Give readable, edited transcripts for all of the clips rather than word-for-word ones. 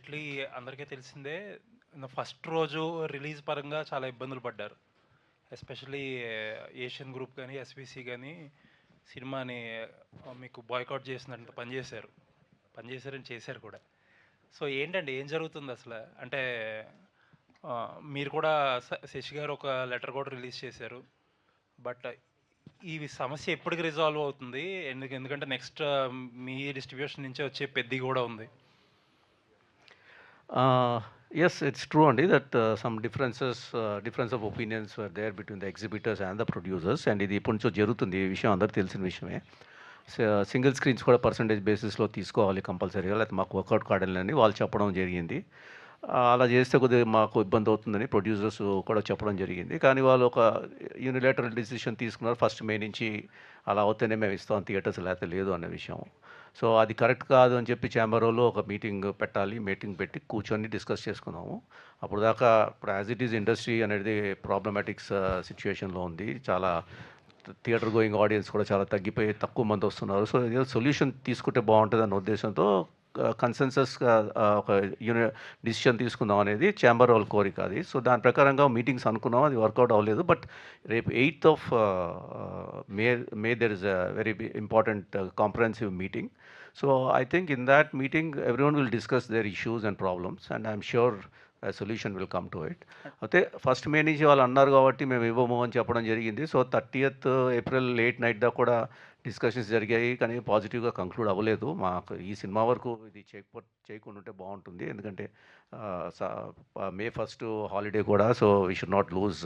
జైట్లీ అందరికీ తెలిసిందే. ఫస్ట్ రోజు రిలీజ్ పరంగా చాలా ఇబ్బందులు పడ్డారు. ఎస్పెషల్లీ ఏషియన్ గ్రూప్ గాని, ఎస్‌విసి గాని సినిమాని మీకు బాయ్‌కాట్ చేసినంత పని చేశారు. పని చేశారని చేశారు కూడా. సో, ఏంటండి ఏం జరుగుతుందసల? అంటే మీరు కూడా శశి గారు ఒక లెటర్ కూడా రిలీజ్ చేశారు. బట్ ఈ సమస్య ఎప్పటికి రిజాల్వ్ అవుతుంది? ఎందుకంటే నెక్స్ట్ మీ డిస్ట్రిబ్యూషన్ నుంచే వచ్చే పెద్ది కూడా ఉంది. Yes, it's true only that some difference of opinions were there between the exhibitors and the producers, and ఇది ఇప్పటి నుంచో జరుగుతుంది. ఈ విషయం అందరికీ తెలిసిన విషయమే. సింగిల్ స్క్రీన్స్ కూడా పర్సంటేజ్ బేసిస్లో తీసుకోవాలి కంపల్సరీగా, లేకపోతే మాకు వర్కౌట్ కావాలని వాళ్ళు చెప్పడం జరిగింది. అలా చేస్తే కొద్దిగా మాకు ఇబ్బంది అవుతుందని ప్రొడ్యూసర్స్ కూడా చెప్పడం జరిగింది. కానీ వాళ్ళు ఒక యూనిలేటరల్ డిసిషన్ తీసుకున్నారు. ఫస్ట్ మే నుంచి అలా అవుతేనే మేము ఇస్తాం థియేటర్స్, లేకపోతే లేదు అనే విషయం. సో అది కరెక్ట్ కాదు అని చెప్పి ఛాంబర్ వాళ్ళు ఒక మీటింగ్ పెట్టాలి, మీటింగ్ పెట్టి కూర్చొని డిస్కస్ చేసుకున్నాము. అప్పుడు దాకా ఇప్పుడు యాజ్ ఇట్ ఈజ్ ఇండస్ట్రీ అనేది ప్రాబ్లమాటిక్స్ సిచ్యువేషన్లో ఉంది. చాలా థియేటర్ గోయింగ్ ఆడియన్స్ కూడా చాలా తగ్గిపోయి తక్కువ మంది వస్తున్నారు. సో ఏదో సొల్యూషన్ తీసుకుంటే బాగుంటుంది అన్న ఉద్దేశంతో కన్సెన్సస్గా ఒక డిసిషన్ తీసుకుందాం అనేది ఛాంబర్ వాళ్ళ కోరిక అది. సో దాని ప్రకారంగా మీటింగ్స్ అనుకున్నాం, అది వర్కౌట్ అవ్వలేదు. బట్ రేపు 8th of May there is a very important comprehensive meeting. So I think in that meeting everyone will discuss their issues and problems, and I'm sure a solution will come to it. అయితే first మే నుంచి వాళ్ళు అన్నారు కాబట్టి మేము ఇవ్వము అని చెప్పడం జరిగింది. So 30th April late night దాకా కూడా డిస్కషన్స్ జరిగాయి, కానీ పాజిటివ్గా కంక్లూడ్ అవ్వలేదు. మాకు ఈ సినిమా వరకు ఇది చేయకుండా ఉంటే బాగుంటుంది, ఎందుకంటే May 1st హాలిడే కూడా. So we should not lose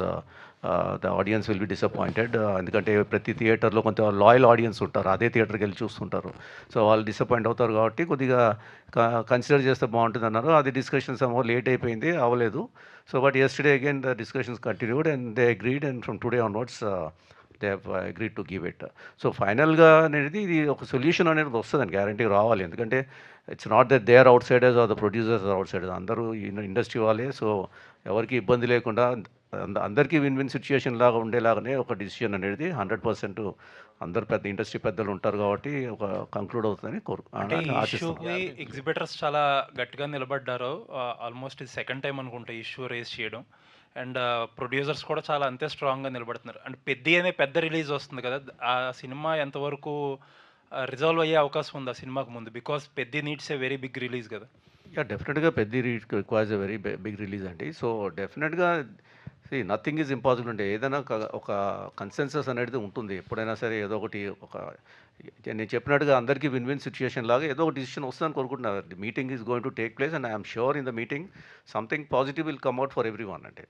the audience will be disappointed. ఎందుకంటే ప్రతి థియేటర్లో కొంత లాయల్ ఆడియన్స్ ఉంటారు, అదే థియేటర్కి వెళ్ళి చూస్తుంటారు. సో వాళ్ళు డిసప్పాయింట్ అవుతారు కాబట్టి కొద్దిగా కన్సిడర్ చేస్తే బాగుంటుంది అన్నారు. అది డిస్కషన్స్ ఏమో లేట్ అయిపోయింది, అవ్వలేదు. So but yesterday again the discussions continued and they agreed, and from today onwards they have agreed to give it. So ఫైనల్గా అనేది ఇది ఒక సొల్యూషన్ అనేది వస్తుందని గ్యారంటీ రావాలి. ఎందుకంటే it's not that they are outsiders are the producers are outsiders, అందరూ industry వాళ్ళే. సో ఎవరికి ఇబ్బంది లేకుండా అందరికీ విన్ విన్ సిచ్యుయేషన్ లాగా ఉండేలాగానే ఒక డిసిషన్ అనేది 100% అందరు పెద్ద ఇండస్ట్రీ పెద్దలు ఉంటారు కాబట్టి ఒక కంక్లూడ్ అవుతుందని అంటే ఈ ఇష్యూకి ఎగ్జిబిటర్స్ చాలా గట్టిగా నిలబడ్డారు. ఆల్మోస్ట్ ఇది సెకండ్ టైం అనుకుంటా ఇష్యూ రేస్ చేయడం. అండ్ ప్రొడ్యూసర్స్ కూడా చాలా అంతే స్ట్రాంగ్గా నిలబడుతున్నారు. అండ్ పెద్ది అనే పెద్ద రిలీజ్ వస్తుంది కదా, ఆ సినిమా ఎంతవరకు రిజాల్వ్ అయ్యే అవకాశం ఉంది ఆ సినిమాకు ముందు? Because Peddi needs a very big release కదా. డెఫినెట్గా Peddi requires a very big release అండి. సో డెఫినెట్గా నథింగ్ ఈజ్ ఇంపాసిబుల్ అంటే ఏదైనా ఒక కన్సెన్సస్ అనేది ఉంటుంది ఎప్పుడైనా సరే. ఏదో ఒకటి నేను చెప్పినట్టుగా అందరికీ విన్ విన్ సిచ్యుయేషన్ లాగా ఏదో ఒక డిసిషన్ వస్తుందని కోరుకుంటున్నారు. The meeting is going to take place, and I'm sure in the meeting something positive will come out for everyone. అంటే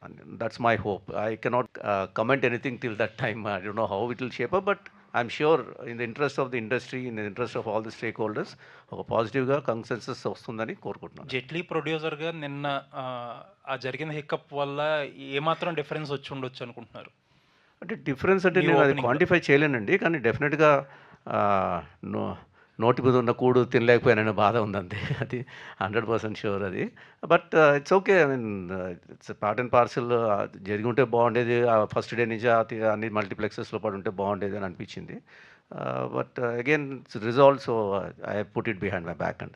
that's my hope. I cannot comment anything till that time. I don't know how it will shape up, but I'm sure in the interest of the industry, in the interest of all the stakeholders ఒక పాజిటివ్గా consensus వస్తుందని కోరుకుంటున్నాను. జైట్లీ ప్రొడ్యూసర్గా నిన్న ఆ జరిగిన హిక్కప్ వల్ల ఏమాత్రం డిఫరెన్స్ వచ్చి ఉండొచ్చు అనుకుంటున్నారు? అంటే డిఫరెన్స్ అంటే నేను అది క్వాంటిఫై చేయలేనండి, కానీ డెఫినెట్గా నోటి మీద ఉన్న కూడు తినలేకపోయాననే బాధ ఉందంతే. అది 100% షూర్ అది. But it's okay. I mean it's part and parcel. జరిగి ఉంటే బాగుండేది, ఫస్ట్ డే నుంచి అన్ని మల్టీప్లెక్సెస్లో పడి ఉంటే బాగుండేది అని అనిపించింది. But again it's resolve, so I put it behind my back అండి.